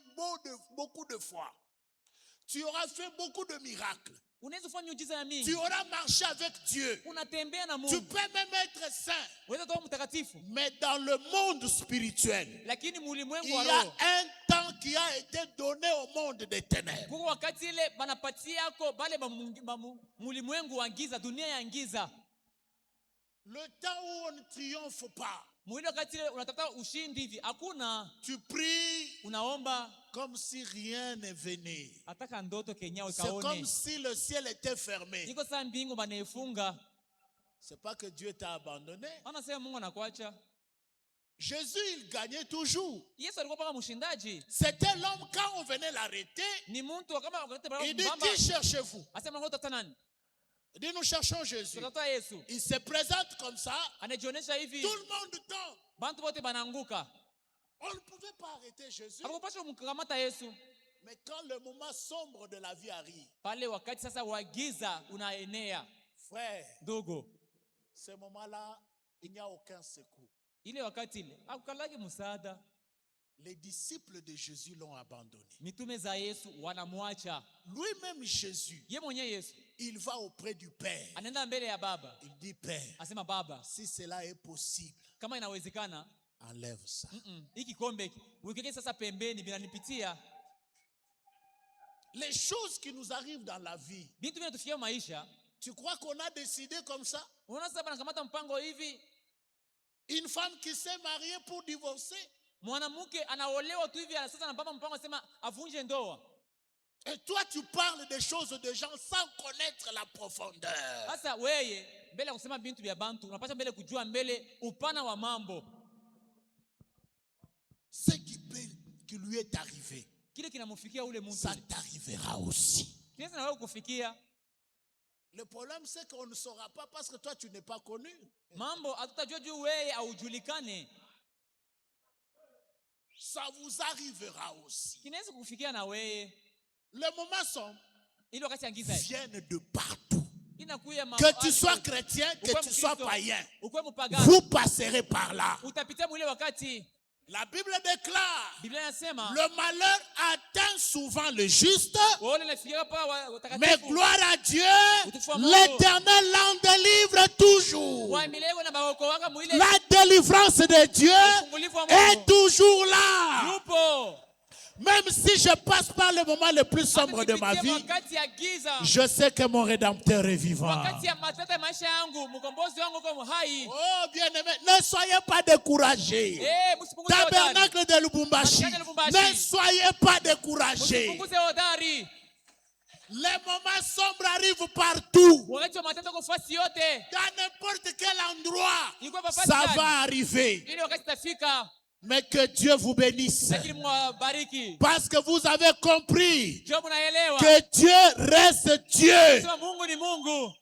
beaucoup de foi. Tu auras fait beaucoup de miracles. Unaweza kufanya miujiza ya mingi. Tu auras marché avec Dieu. Unatembea na Tu Mungu. peux même être saint. Unaweza kuwa mtakatifu. Mais dans le monde spirituel, Lakini il mulimwengu y wa a roho, un temps qui a été donné au monde des ténèbres. kuko wakati ile banapatia yako bale mulimwengu wa giza, dunia ya giza. Le temps où on ne triomphe pas. Mwili wakati ile unatafuta ushindi hivi, hakuna. Tu pries Unaomba comme si rien ne venait. ataka ndoto kenyao C'est comme ikaone. si le ciel était fermé. Niko saa mbingu banaifunga. C'est pas que Dieu t'a abandonné. Anasema Mungu anakuacha. Jésus, il gagnait toujours. Yesu alikuwa paka mshindaji. C'était l'homme, quand on venait l'arrêter, Ni mtu kama wakati il dit, bamba. qui cherchez-vous? Asema ngo tata nani? Il dit, nous cherchons Jésus. Tata Yesu. Il se présente comme ça, Anajionesha hivi. tout le monde tombe. Bantu wote banaanguka. On ne pouvait pas arrêter Jésus. Hakupaswa kumkamata Yesu. Mais quand le moment sombre de la vie arrive, Pale wakati sasa wa giza unaenea. frère, Dogo. ce moment-là, il n'y a aucun secours. Ile wakati ile akukalaki msaada. Les disciples de Jésus l'ont abandonné. Mitume za Yesu wanamwacha. Lui-même, Jésus, Ye mwenye Yesu il va auprès du Père. anaenda mbele ya Baba. Il dit, Père, Asema Baba, si cela est possible, kama inawezekana, enlève ça. hiki kombe uwekeke sasa pembeni binanipitia. Les choses qui nous arrivent dans la vie, Bintu vinatufikia maisha. tu crois qu'on a décidé comme ça? Unaona sasa banakamata mpango hivi. Une femme qui s'est mariée pour divorcer, Mwanamke anaolewa tu hivi sasa anapamba mpango asema avunje ndoa. et toi tu parles des choses de gens sans connaître la profondeur. Sasa weye mbele ya kusema bintu vya bantu unapaswa mbele kujua mbele upana wa mambo. Ce qui lui est arrivé, Kile kinamfikia ule mtu. ça t'arrivera aussi. Kinaweza na wewe kufikia. Le problème c'est qu'on ne saura pas parce que toi tu n'es pas connu. Mambo hatutajua juu wewe aujulikane. Ça vous arrivera aussi. Kinaweza kufikia na wewe. Les moments sombre Ile wakati angiza. viennent de partout. Inakuya Que tu sois chrétien, que tu sois païen, ukwe mpagani. vous passerez par là. Utapitia mwile wakati. La Bible déclare, Biblia inasema le malheur atteint souvent le juste, wale nafikia pa watakatifu. mais gloire à Dieu, l'Éternel l'en délivre toujours. Wa milele na maoko wanga mwile. La délivrance de Dieu est toujours là. Yupo. Même si je passe par le moment le plus sombre de ma vie, Wakati ya giza. je sais que mon Rédempteur est vivant. Wakati ya matata maisha yangu, mkombozi wangu uko hai. Oh bien-aimé, ne soyez pas découragés. Msipunguze hodari. Tabernacle de Lubumbashi, ne soyez pas découragés. Msipunguze hodari. Les moments sombres arrivent partout. Wakati wa matata kwa fasi yote. Dans n'importe quel endroit, Ilikuwa papasi ça gani? va arriver. Ile wakati tafika. Mais que Dieu vous bénisse. Lakini mwabariki. Parce que vous avez compris Ndio mnaelewa. que Dieu reste Dieu. Sema Mungu ni Mungu.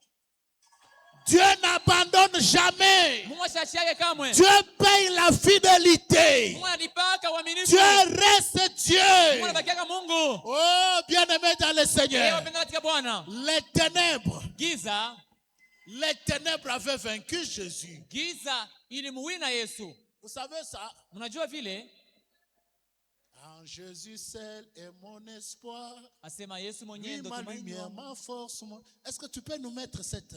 Dieu n'abandonne jamais. Mungu ashachiage kamwe. Dieu paye la fidélité. Mungu anadipaka uaminifu. Dieu reste Dieu. Mungu anabakia Mungu. Oh, bien-aimé dans le Seigneur. Wapenda katika Bwana. Les ténèbres avaient vaincu Jésus. Giza ilimuwina Yesu. Vous savez ça? Mnajua vile? En Jésus seul est mon espoir. Asema Yesu mwenyewe Lui, ndo ma tumaini lumière, wangu. ma force. Est-ce que tu peux nous mettre cette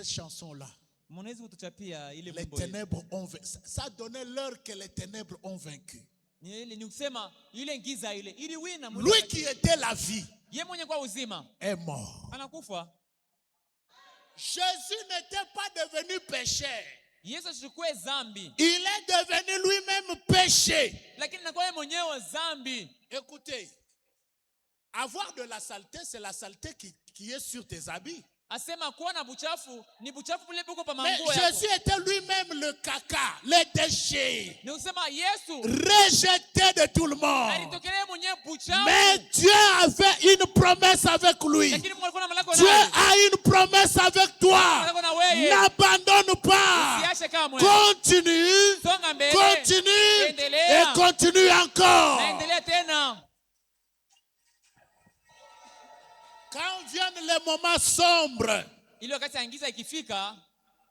chanson-là? Mnaweza kutuchapia ile Les wimbo. ténèbres ont vaincu. Ça donnait l'heure que les ténèbres ont vaincu. Ni kusema ile giza ile iliwina. Lui qui était la vie Ye mwenye kwa uzima est mort. anakufa. Jésus n'était pas devenu pécheur. Yesu achukue zambi. Il est devenu lui-même péché. Lakini nakuwa yeye mwenyewe zambi. Écoutez, avoir de la saleté, c'est la saleté qui est sur tes habits. Asema kuwa na buchafu ni buchafu bule buko pa Mais manguo yako. Jésus était lui-même le caca, les déchets, Ni usema Yesu rejeté de tout le monde. alitokelea mwenyewe buchafu. Mais Dieu avait une promesse avec lui. Lakini Mungu alikuwa na malako Dieu naye. a une promesse avec toi. Malako na wewe. N'abandonne pas. Usiache kamwe. Continue, Songa mbele. continue Endelea. et continue encore. Naendelea tena. Quand viennent les moments sombres, Ili wakati angiza ikifika,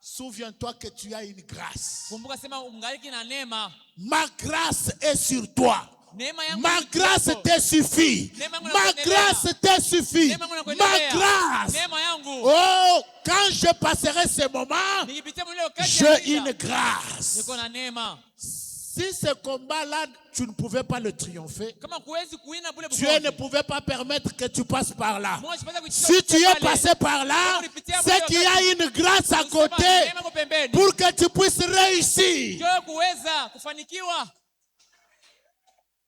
souviens-toi que tu as une grâce. kumbuka sema ungaliki na neema. Ma grâce est sur toi. Neema yangu Ma ni grâce kwako. te suffit. Neema yangu Ma inakuendelea. grâce te suffit. Neema yangu Ma inakuendelea. grâce. Neema yangu. Oh, quand je passerai ces moments, Nikipitia mwenye wakati j'ai une angiza, grâce. niko na neema. Si ce combat-là, tu ne pouvais pas le triompher, Kama kuwezi kuina bule Dieu ne bukofi. pouvait pas permettre que tu passes par là. Mungu asipata kuitika Si tu es pale. passé par là, c'est qu'il y a une grâce à Usema côté neema iko pembeni. pour que tu puisses réussir. Ndio kuweza kufanikiwa.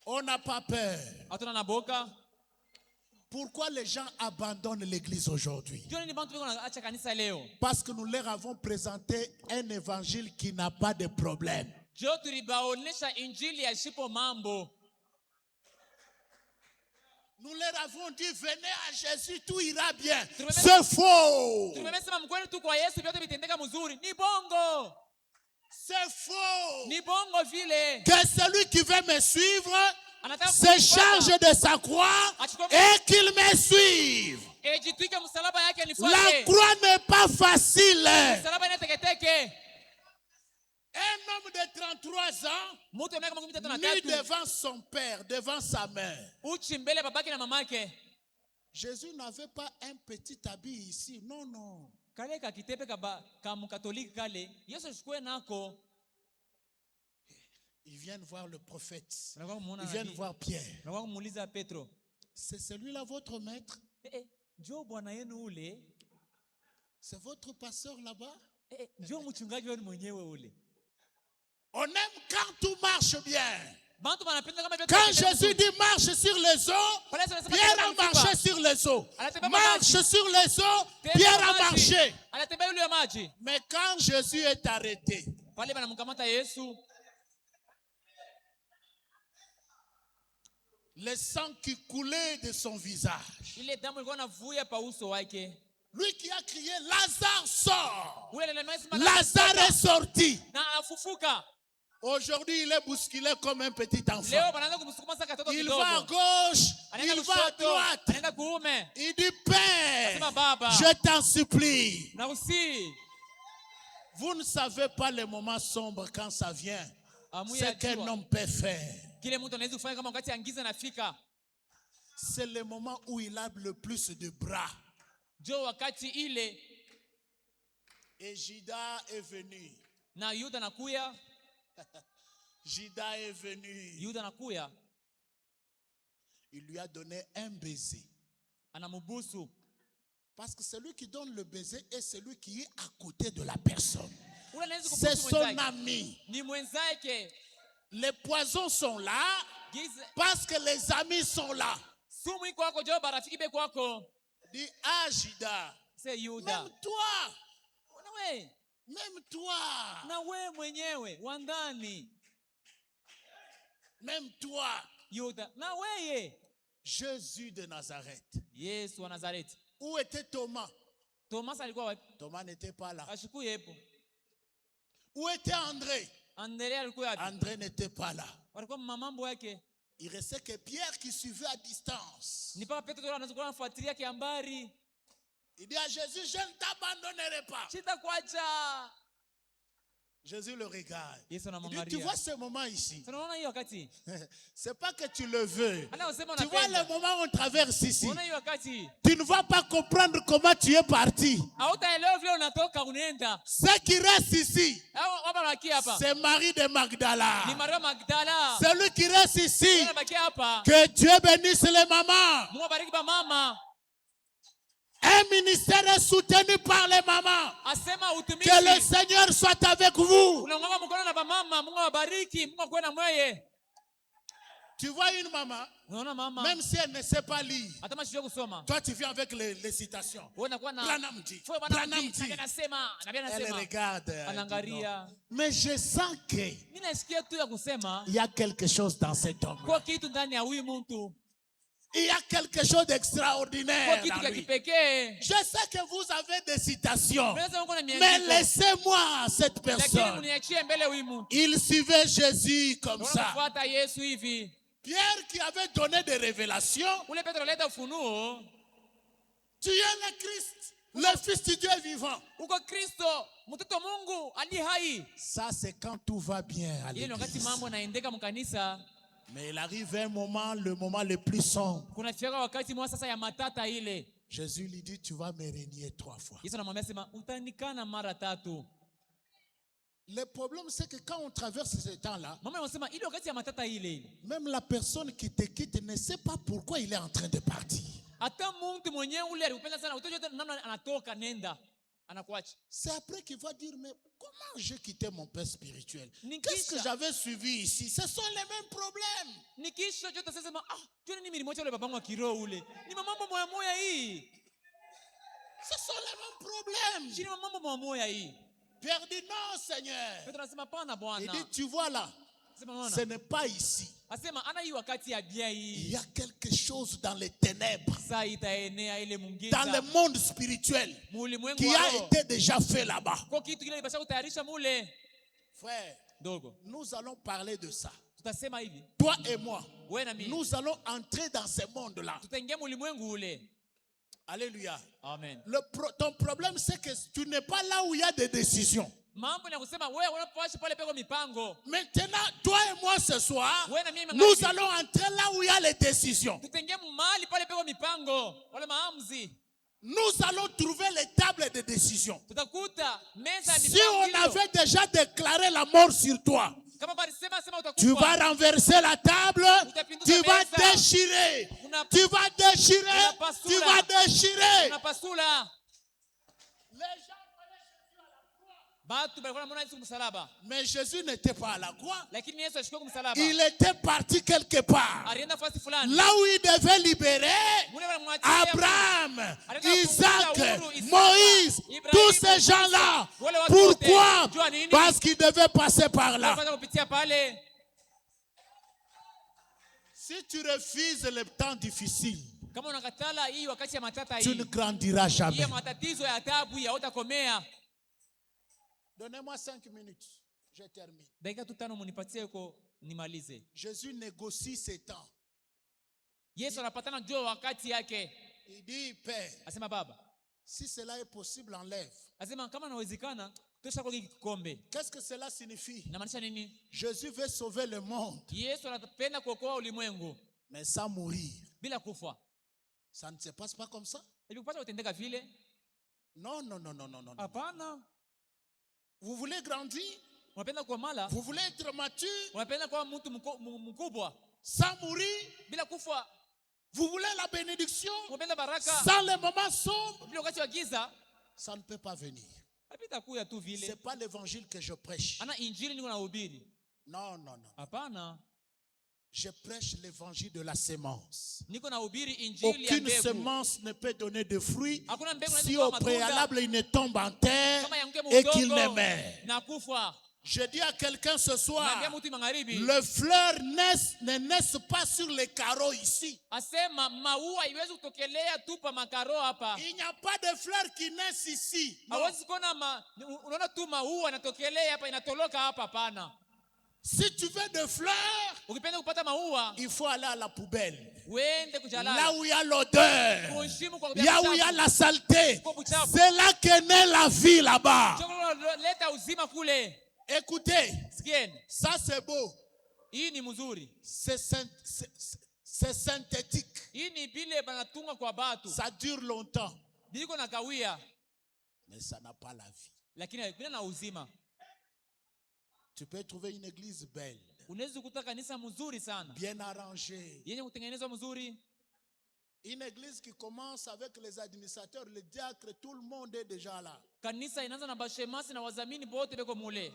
On n'a pas peur. Hatuna na boka. Pourquoi les gens abandonnent l'église aujourd'hui? Ndio nini bantu biko naacha kanisa leo? Parce que nous leur avons présenté un évangile qui n'a pas de problème. Ndio tulibaonesha injili ya shipo mambo. Nous leur avons dit, venez à Jésus, tout ira bien. Tumeme- C'est faux. Tumemesema mkweli tu kwa Yesu vyote vitendeka mzuri. Ni bongo. C'est faux. Ni bongo vile. Que celui qui veut me suivre Anataka se kunifuata. charge de sa croix et qu'il me suive. Ejitwike msalaba yake La nifuate. croix n'est pas facile. Msalaba ni teketeke. Un homme de 33 ans, Mtu wa miaka 33 nu devant son père, devant sa mère. uchi mbele babake na mamake. Jésus n'avait pas un petit habit ici. Non, non. Kale kakitepe ka mkatoliki kale. Yesu ashukue nako. Ils viennent voir le prophète. Unakuwa kumuona Ils viennent nabii. voir Pierre. Unakuwa kumuuliza Petro. C'est celui-là votre maître? Njoo bwana yenu ule. C'est votre pasteur là-bas? Njoo mchungaji wenu mwenyewe ule. On aime quand tout marche bien. Bantu banapenda kama vyote Quand vitendeka Jésus vizuri. dit marche sur les eaux, Pale Yesu anasema Pierre tembea a kwa marché msiba. sur les eaux. Anatembea kwa Marche maji. sur les eaux, Tembea Pierre kwa a maji. marché. Anatembea yule ya maji. Mais quand Jésus est arrêté, Pale banamkamata Yesu. le sang qui coulait de son visage, Ile damu ilikuwa inavuja pa uso wake. lui qui a crié, Lazare sort. Ule anasema Lazare est sorti. na afufuka. Aujourd'hui, il est bousculé comme un petit enfant. Leo banaanza kumsukuma sasa katoto Il kidogo. va à gauche, Anaenda il va à kushoto, droite. anaenda kuume. Il dit, Père, Anasema baba, je t'en supplie. nakusi. Vous ne savez pas les moments sombres quand ça vient. Amuya Ce qu'un jua. homme peut faire. Kile mtu anaweza kufanya kama wakati angiza nafika. C'est le moment où il a le plus de bras. Jo wakati ile Et Judas est venu. na Yuda nakuya, Judas est venu. Yuda nakuya, Il lui a donné un baiser. anamubusu. Parce que celui qui donne le baiser est celui qui est à côté de la personne. Ule anaweza C'est kubusu son mwenzake. ami. Ni mwenzake. Les poisons sont là Giza parce que les amis sont là. sumu iko kwako, jo barafiki be kwako. Dit, ah Judas, Se Yuda. même toi, Na we, même toi, na we mwenyewe wa ndani. même toi, Yuda, na weye. Jésus de Nazareth. Yesu wa Nazareti. Où était Thomas? Thomas alikuwa wapi? Thomas n'était pas là. Ashuku yepo. Où était André? Andrea alikuwa wapi? André n'était pas là. Walikuwa mamambo yake. Il restait que Pierre qui suivait à distance. Ni paka Petro anaweza kuwa anafuatilia kiambari. Il dit à Jésus, je ne t'abandonnerai pas. Sitakuacha. Jésus le regarde. Yesu Il dit, tu anamwangalia. vois ce moment ici? Tunaona hiyo wakati. C'est pas que tu le veux. Ana usema Tu vois unapenda. le moment où on traverse ici. Unaona hiyo wakati. Tu ne vas pas comprendre comment tu es parti. Hautaelewa vile unatoka unaenda. Ce qui reste ici, Hao hapa baki hapa. c'est Marie de Ni Magdala. Maria Magdala. Celui qui reste ici, Baki hapa. que Dieu bénisse les mamans. Mungu abariki ba mama. Un Un ministère est soutenu par les mamans. Asema Que le utumishi Seigneur soit avec vous. unaunga mkono na bamama. Mungu awabariki, Mungu akuwe na mweye. Tu vois une maman, Unaona mama même si elle ne sait pas lire, hata mashujua kusoma, toi tu viens avec les citations. wewe unakuwa na Branham dit, Fue Branham Branham dit. anasema, nabii Elle anasema, regarde. Elle dit anaangalia. non. Mais je sens qu'il Mimi nasikia tu ya kusema y a quelque chose dans cet homme. kwa kitu ndani ya huyu mtu, Il y a quelque chose kwa d'extraordinaire kitu dans cha lui. kipekee. Je sais que vous avez des citations. Mnaweza mko na Mais miandiko, laissez-moi cette lakini personne. mniachie mbele huyu mtu. Il suivait Jésus comme ça. Unafuata Yesu hivi. Pierre qui avait donné des révélations. Ule Petro aleta ufunuo, Tu es le Christ, le Fils du Dieu vivant. uko Kristo, mtoto wa Mungu ali hai. Ça, c'est quand tout va bien à Ile ni wakati l'église. mambo yanaendeka mkanisa. Mais il arrive un moment, le moment le plus sombre. Kuna fika wakati mwa sasa ya matata ile. Jésus lui dit, tu vas me renier 3 fois. Yesu anamwambia sema utanikana mara 3. Le problème, c'est que quand on traverse ce temps-là, Mama anasema ile wakati ya matata ile. même la personne qui te quitte ne sait pas pourquoi il est en train de partir. Hata mtu mwenyewe ule alikupenda sana, utajua namna anatoka nenda, anakuacha. C'est après qu'il va dire, mais comment j'ai quitté mon père spirituel? Nikisha. Qu'est-ce que j'avais suivi ici? Ce sont les mêmes problèmes. Nikisha jote sasa sema jua nini nilimwacha ule babangu wa kiroho ule. Ni mambo moya moya hii. Ce sont les mêmes problèmes. Chini mambo moya moya hii. Pierre dit, non, Seigneur. Petro anasema pana Il Bwana. dit, tu vois là, Sema unaona. ce n'est pas ici. Asema ana hii wakati ya bia Il hii. y a quelque chose dans les ténèbres, Saa itaenea ile dans mungiza. le monde spirituel, Mulimwengu qui wa a roho. été déjà fait là-bas. Kwa kitu kile ilipasha kutayarisha mule. Frère, Dogo. nous allons parler de ça. Tutasema hivi. Toi et moi, Wewe na mimi. nous allons entrer dans ce monde-là. Tutaingia mulimwengu ule. Alléluia. Amen. Ton problème, c'est que tu n'es pas là où il y a des décisions. Mambo ni ya kusema wewe unapoacha pale peko mipango. Maintenant, toi et moi ce soir, Wewe na mimi nous allons entrer là où il y a les décisions. tutaingia mahali pale peko mipango. Wale maamuzi. Nous allons trouver les tables de décision. Tutakuta meza ya Si mipango. on avait déjà déclaré la mort sur toi, Kama bali sema utakufa. tu vas renverser la table, tu vas déchirer, tu vas déchirer, tu vas déchirer. Unapasula. Les gens Batu balikuwa wanaona Yesu kumsalaba. Mais Jésus n'était pas à la croix. Lakini Yesu alishika kumsalaba. Il était parti quelque part. Alienda fasi fulani. Là où il devait libérer Mule wanamwachia Abraham, Isaac, Moïse, Ibrahim, tous ces gens-là. wale watu Pourquoi? wote. Jua nini? Parce qu'ils devaient passer par là. Wanapaswa kupitia pale. Si tu refuses le temps difficile, Kama unakatala hii wakati ya matata tu hii. ne grandiras jamais. Hii ya matatizo ya taabu ya hautakomea. Donnez-moi 5 minutes. Je termine. Dakika tu 5 munipatie huko nimalize. Jésus négocie ses temps. Yesu anapatana juu wakati yake. Il dit, Père, Asema Baba. si cela est possible, enlève. Asema kama inawezekana tosha kwa kikombe. Qu'est-ce que cela signifie? Inamaanisha nini? Jésus veut sauver le monde, Yesu anapenda kuokoa ulimwengu mais sans mourir. bila kufa. Ça ne se passe pas comme ça? Ili kupata kutendeka vile? Non, non, non, non, non, non. Hapana. Vous voulez grandir? Unapenda kuwa mala? Vous voulez être mature Unapenda kuwa mtu mkubwa sans mourir? bila kufa? Vous voulez la bénédiction Unapenda baraka sans les moments sombres? bila wakati wa giza? Ça ne peut pas venir. Hapita kuya tu Ce vile. n'est pas l'évangile que je prêche. Ana injili niko nahubiri. Non, non, non. Hapana. Je prêche l'évangile de la sémence. Niko nahubiri injili ya Aucune mbegu. semence ne peut donner de fruits Hakuna mbegu si inaweza au kutoa préalable matunda il ne tombe en terre kama yanguke et qu'il mudongo ne meurt. na kufa. Je dis à quelqu'un ce soir, Naambia mtu magharibi. les fleurs ne naissent pas sur les carreaux ici. Asema maua iwezi kutokelea tu pa makaro hapa. Il n'y a pas de fleurs qui naissent ici. Non. Hawezi kuona unaona tu maua yanatokelea hapa inatoloka hapa hapana. Si tu veux des fleurs, Ukipenda kupata maua, il faut aller à la poubelle. uende Là kujalala. où il y a l'odeur, Kuheshimu kwa là où il y a la saleté, c'est là qu'est née la vie là-bas. leta uzima kule. Écoutez, Sikieni. ça c'est beau. Hii ni mzuri. C'est synthétique. Hii ni bile banatunga kwa batu. Ça dure longtemps. Biko na kawia, Mais ça n'a pas la vie. lakini bila na uzima. Tu peux trouver une église belle, Unaweza kukuta kanisa mzuri sana. bien arrangée, Yenye kutengenezwa mzuri, Une église qui commence avec les administrateurs, les diacres, tout le monde est déjà là. Kanisa inaanza na bashemasi na wazamini bote beko mule.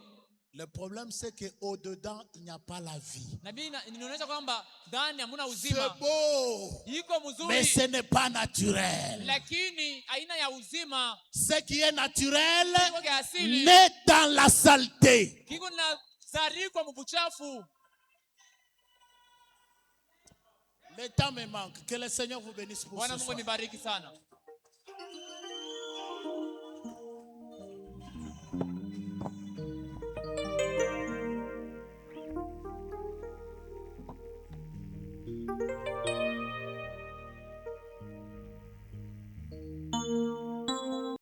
Le problème c'est que au dedans il n'y a pas la vie. Na Biblia inaonyesha kwamba ndani hamuna C'est uzima. beau, Iko mzuri. mais ce n'est pas naturel. Lakini aina ya uzima Ce qui est naturel kiko kia asili naît dans la saleté. kiko na zarikwa mbuchafu. Le temps me manque. Que le Seigneur vous bénisse pour Bwana ce Mungu soir. nibariki sana.